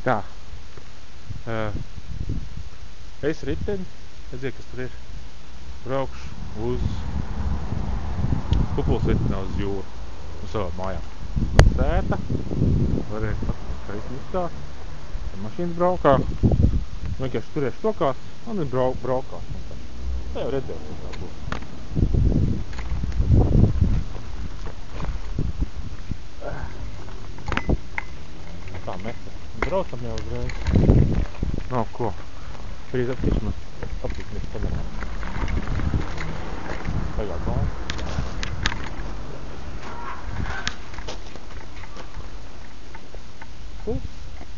Tā. Es riteni, redziet, kas tur ir. Braukšu uz Kupuls ritenā uz jūru, uz savām mājām. Sēta, varēs paskatīt, kā izmistās. Tad mašīnas braukā. Vienkārši turēšu rokās un braukās. Tā jau redzēsim, kā būs. Tā meta. Braucam jau uzreiz. Nav ko. Brīz aptīšamies kamerā. Tagad bāzi.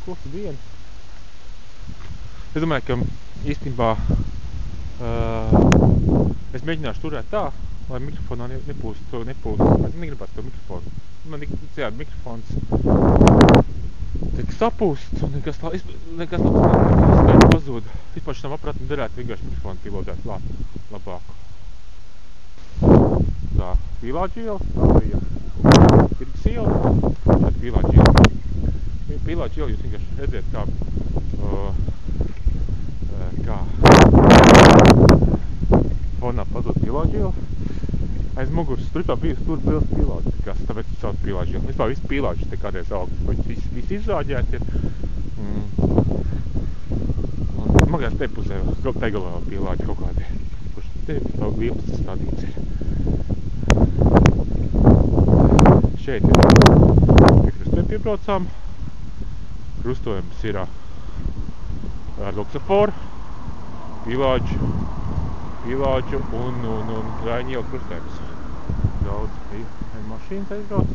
Klusa diena. Es domāju, ka īstenībā es mēģināšu turēt tā, lai mikrofonā nepūst. Es negribētu to mikrofonu. Man mikrofons tiek sapūsts un nekas skaidrs pazūd. Vispār šitam aparatam derētu vienkārši mikrofonu pilotēt labāk. Tā, Pīlāģa iela, tā bija Tirgas iela, šeit Pīlāģa iela. Pīlāģa iela jūs vienkārši redzēt, kā fonā pazūd Pīlāģa iela. Aiz muguras tur bija pils Pīlāģa, tāpēc es sauc Pīlāģa iela. Vispār visi Pīlāģis te kādreiz augsts, viņi visi izrāģēti ir. Magās te pusē, te galā Pīlāģi kaut kādi, kurš te kaut 11 stādīts ir. Šeit ir pie krustiem piebraucām. Krustojums ir ar luksaforu, Pīlāģu un Raiņa iela krustojums. Daudz mašīnas aizbrauc,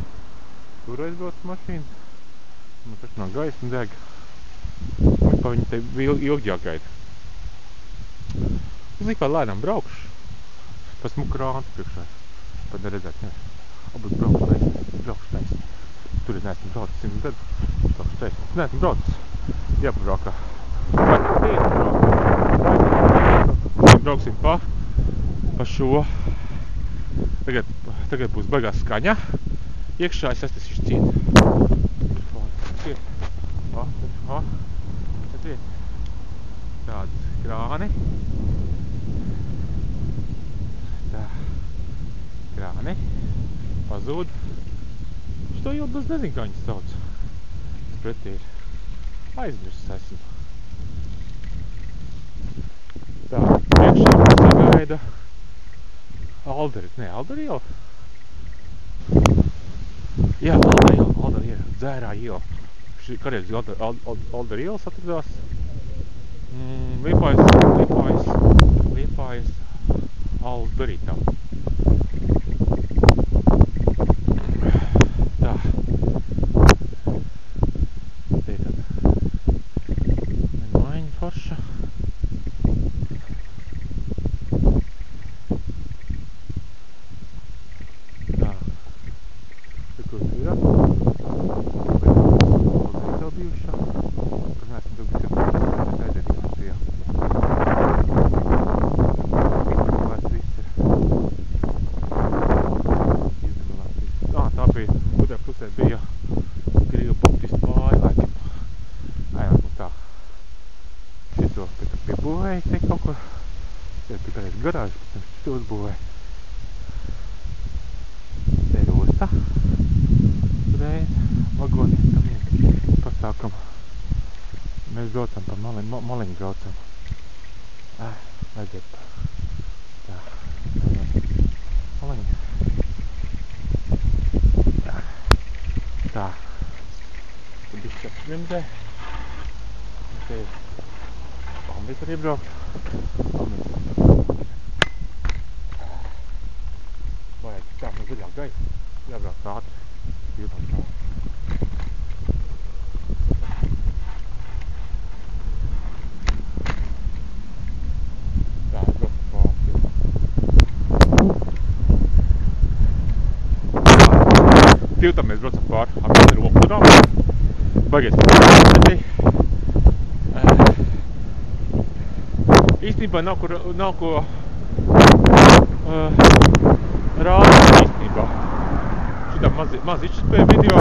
tur aizbrauc mašīnas. Man taču nav gaisma deg. Pa viņi te ilgi jāgaida. Es likā lēnām braukšu. Pa smuku rāntu priekšā. Pat neredzēt, ne. Abas braukšu taisni. Tur es neesmu braucis 100 gadu. Braukšu taisni. Neesmu braucis. Jāpabraukā. Brauksim pa šo. Tagad būs baigās skaņa. Iekšā es esmu ciet. Tāds krāni. Tā. Krāni. Pazūd. Šito ielu bez nezinu, kā viņas sauc. Tas pretī ir. Aizmirsts esmu. Tā. Priekšā mums sagaida Aldera iela. Jā, Aldera iela. Dzērā iela. Kādreiz Aldera ielas atradās. Liepājas Alderītā. Tā. Te tad maiņa forša. Tā. Te kur ir? Alderītā bijušā. Tur mēs esam mēs aiziet diskusijā. Tā bija, otrā pusē bija Krievu baptistu māja, laikam. Tā. Šito piebūvēja te kaut kur. Šeit bija kādreiz garāžas, pēc tam šito uzbūvēja. Te ir osta. Reiz, vagoni, tam pasākam. Mēs braucam pa maliņu braucam. Aiziet pa. Tā. Maliņu. Tā. Tad bišķi apsvimdē. Te ir Palmīt var iebraukt. Vajag tā no zaļā gaisa. Jābraukt ātri. Jūtām tā. Tā, es braucu pāri. Tiltam mēs braucam pāri. Man ir okturām. Baigies pāri. Īstenībā nav ko rādīt īstenībā. Šitā maz izšķispēja video.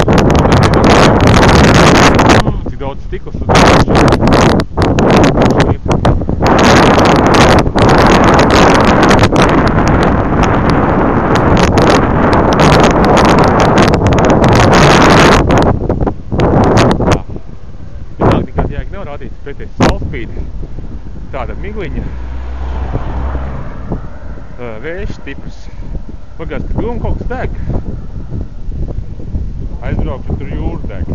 Cik daudz stikls un šeit. Nekādi jēga nav rādīt pretī saulspīd. Tāda migliņa. Vējš stiprs. Man liekas, ka doma kaut kas deg. Aizbraukšu, tur jūra deg.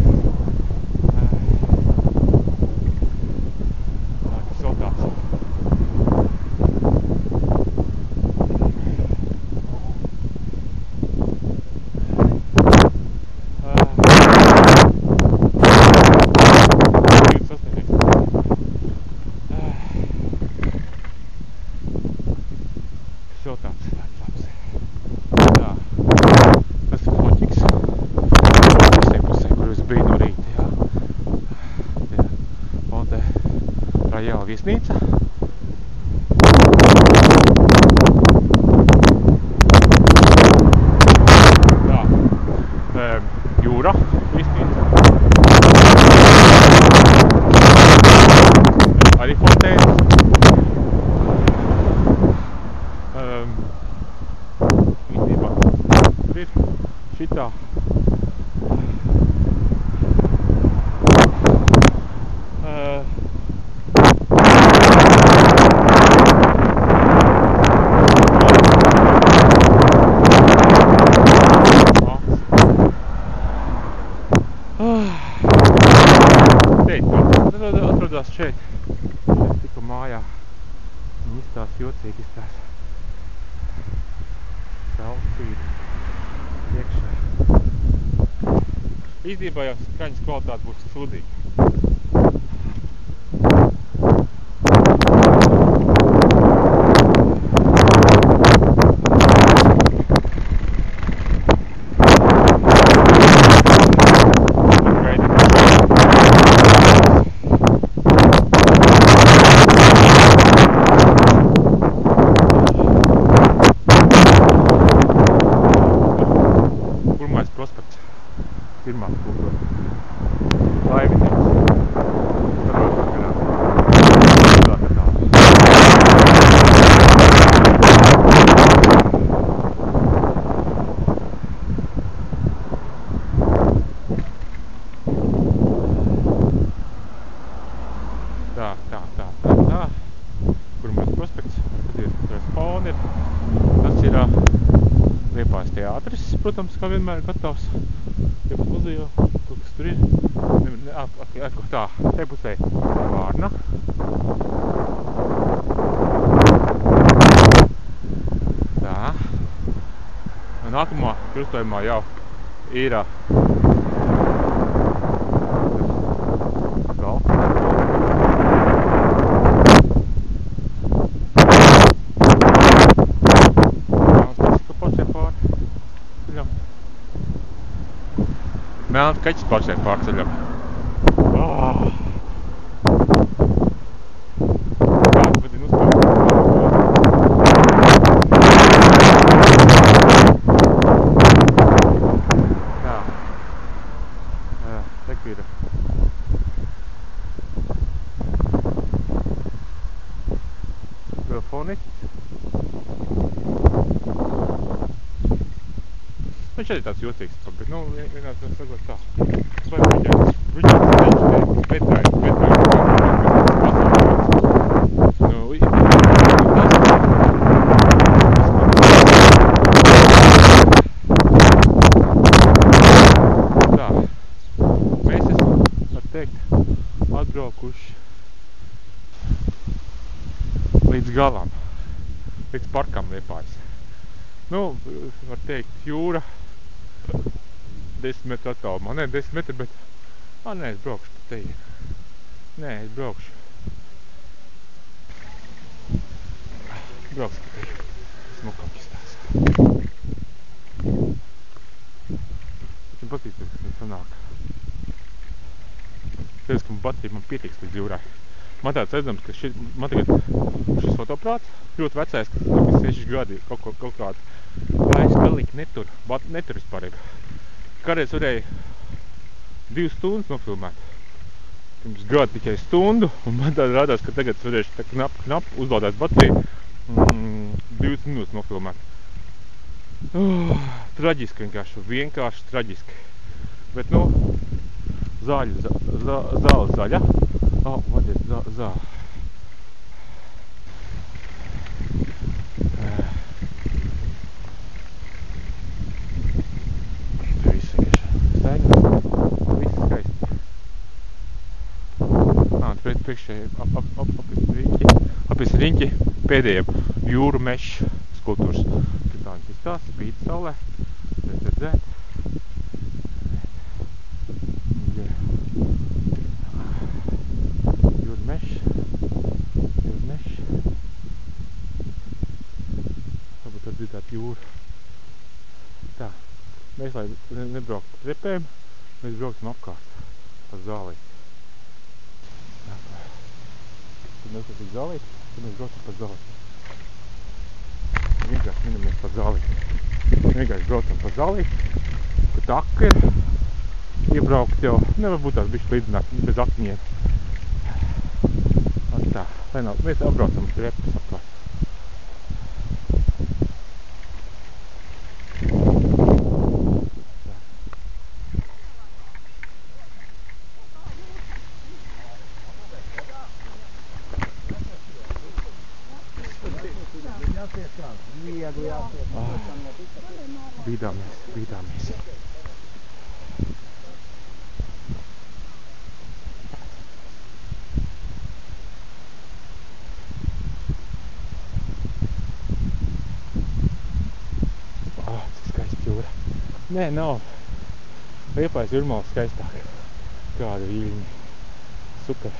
Tas vēl tāds. Vēl tāds labs. Tā, tas ir foķiks. Pusē, kur es biju no rīta, jā. Jā. Un te Rajāla viesnīca. Tā, jūra viesnīca. Arī fontēna. Īstenībā tur ir šitā. Atrodās šeit. Tikko mājā. Viņi izstās jocīgi izstās. Saulspīd iekšā. Īstenībā jau skaņas kvalitāte būs sūdīga. Prospekts. Pirmā būtu laivinieks. Tad vēl tā. Pirmais prospekts. Tad spauni ir. Tas ir Liepājas teātris, protams, kā vienmēr gatavs. Te muzejā, kaut kas tur ir. Tā, te pusē Vārna. Tā. Nākamā krustojumā jau ir galds. Melns kaķis pašai pārceļam. Kāds vadin Tā. Tek ir. Vēl foniķis. Viņš arī tāds jocīgs, bet, nu, vienkārši var sakot tā. Vai bruģēts teikšu, betājs. Tā. Mēs esam, var teikt, atbraukuši līdz galam. Līdz parkam Liepājas. Nu, var teikt, jūra. 10 metru attālumā. Nē, 10 metri, bet... Nē, es braukšu pa teji. Nē, es braukšu. Braukšu pa teji. Smukāk izstāst. Viņam patīk, ka sanāk. Teicu, ka man pietiks līdz jūrai. Man tāds redzams, ka man tagad šis fotoprāts ļoti vecais, ka 6 gadi kaut kādu vairs galīgi netur vispārīgi. Kādreiz varēja 2 stundas nofilmēt. pirms gada tikai stundu, un man tā rādās, ka tagad es varēšu tā knap uzlādēt bateriju 20 minūtes nofilmēt. Traģiski vienkārši traģiski. Bet, nu, zāle zaļa. Vadiet, zāle. Tur viss vienkārši staigās. Viss skaisti. Priekšēji apis riņķi pēdējiem jūru meža skulptūras. Tur tā viņš izstās, spīd saulē. Redzēt. Jūru mežs. Varbūt var dzirdēt jūru. Tā. Mēs, lai nebrauktu pa trepēm, mēs brauksim apkārt pa zālīti. Tad mēs esam zālīti, tad mēs brauksim pa zālīti. Vienkārši minamies pa zālīti. Vienkārši braucam pa zālīti, ka taka ir iebraukt jau. Nevar būt tās bišķi līdzināt bez aktiņiem. Tā, lai nav, mēs apbraucam uz trepas apkārt. Bīdāmies. Cik skaisti jūra. Nē, nav. Liepājas Jūrmala skaistāk. Kāda viļņi. Super.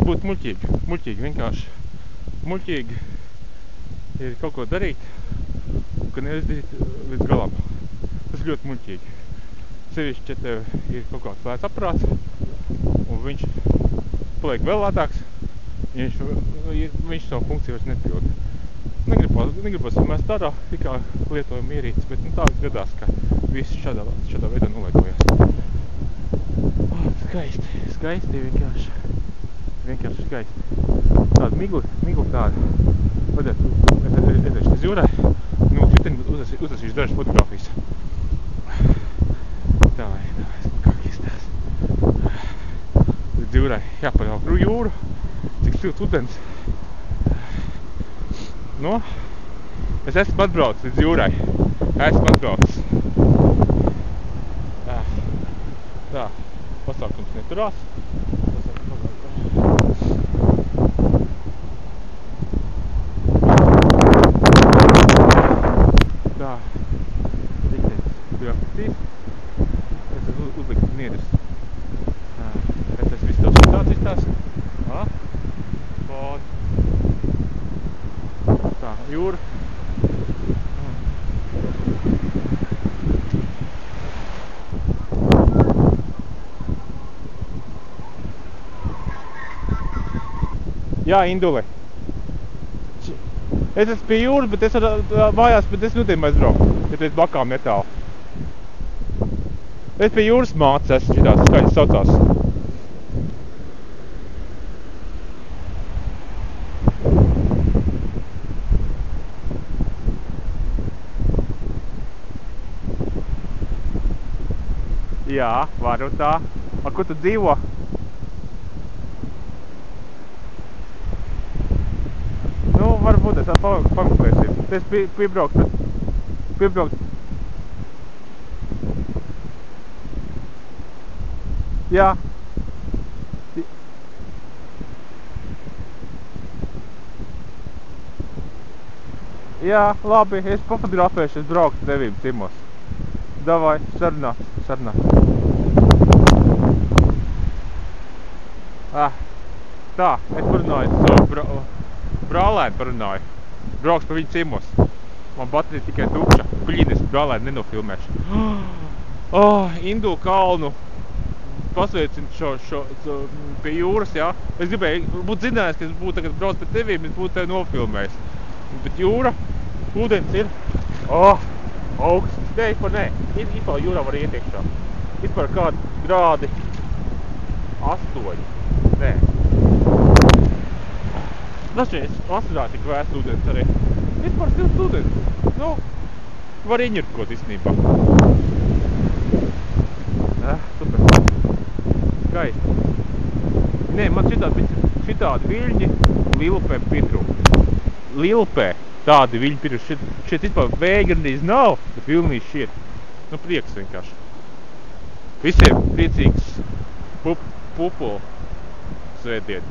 Būt muļķīgi vienkārši. Muļķīgi ir kaut ko darīt, ka neizdarīt līdz galam. Tas ļoti muļķīgi. Sevišķi, ja tev ir kaut kāds lēts aparāts, un viņš paliek vēl lētāks, ja viņš savu funkciju vairs nepilda. Negribas mest ārā, tikā lietojam ierīces, bet tā gadās, ka visi šādā veidā nolietojas. Skaisti vienkārši. Vienkārši skaisti. Tāda migla tāda. Vajadzētu ieteikties jūrai. Nu, uztasīšu dažas fotogrāfijas. Tā, smukāk izstās. Līdz jūrai jāpaļauk jūru. Cik silts ūdens. Nu, es esmu atbraucis līdz jūrai. Tā, pasākums neturās. Tā, diktenis bija aktīvs. Es esmu uzlikt niedus. Tas viss tāds izstās. Tā, jūra. Jā, Indule. Es esmu pie jūras, bet es mājās, bet es nudiem aizbraukt, ja pēc blakām netālu. Es pie jūras mācas esmu šitās, kā viņas saucās. Jā, varu tā. A, kur tu dzīvo? Nu, varbūt es pameklēsim. Es piebraukt. Jā. Jā, labi, es pafotografēšu, es braukšu tevīm cimos. Davai, sarunāts. Tā, es parunāju savu brālēnu parunāju. Brauks pa viņu cimos. Man baterija tikai tukša. Blīd, es brālēni nenofilmēšu. Indu kalnu. Pasveicinu šo pie jūras, jā. Es gribēju, būt zinājis, ka es būtu tagad brauc pie tevīm, es būtu tevi nofilmējis. Bet jūra, ūdens ir. Augsts. Nē, vispār nē. Vispār jūrā var iet iekšā. Vispār kādi grādi 8. Nē. Dažreiz vasarā tik vēst ūdens arī. Vispār silts ūdens. Nu, var ieņurkot īstenībā. Super. Skaisti. Nē, man šitādi viļņi Lilupēm pietrūk. Lilupē tādi viļņi pietrūk. Šeit vispār vēja gandrīz nav, bet vilnīs šiet. Nu, prieks vienkārši. Visiem priecīgs pupulu svētdien.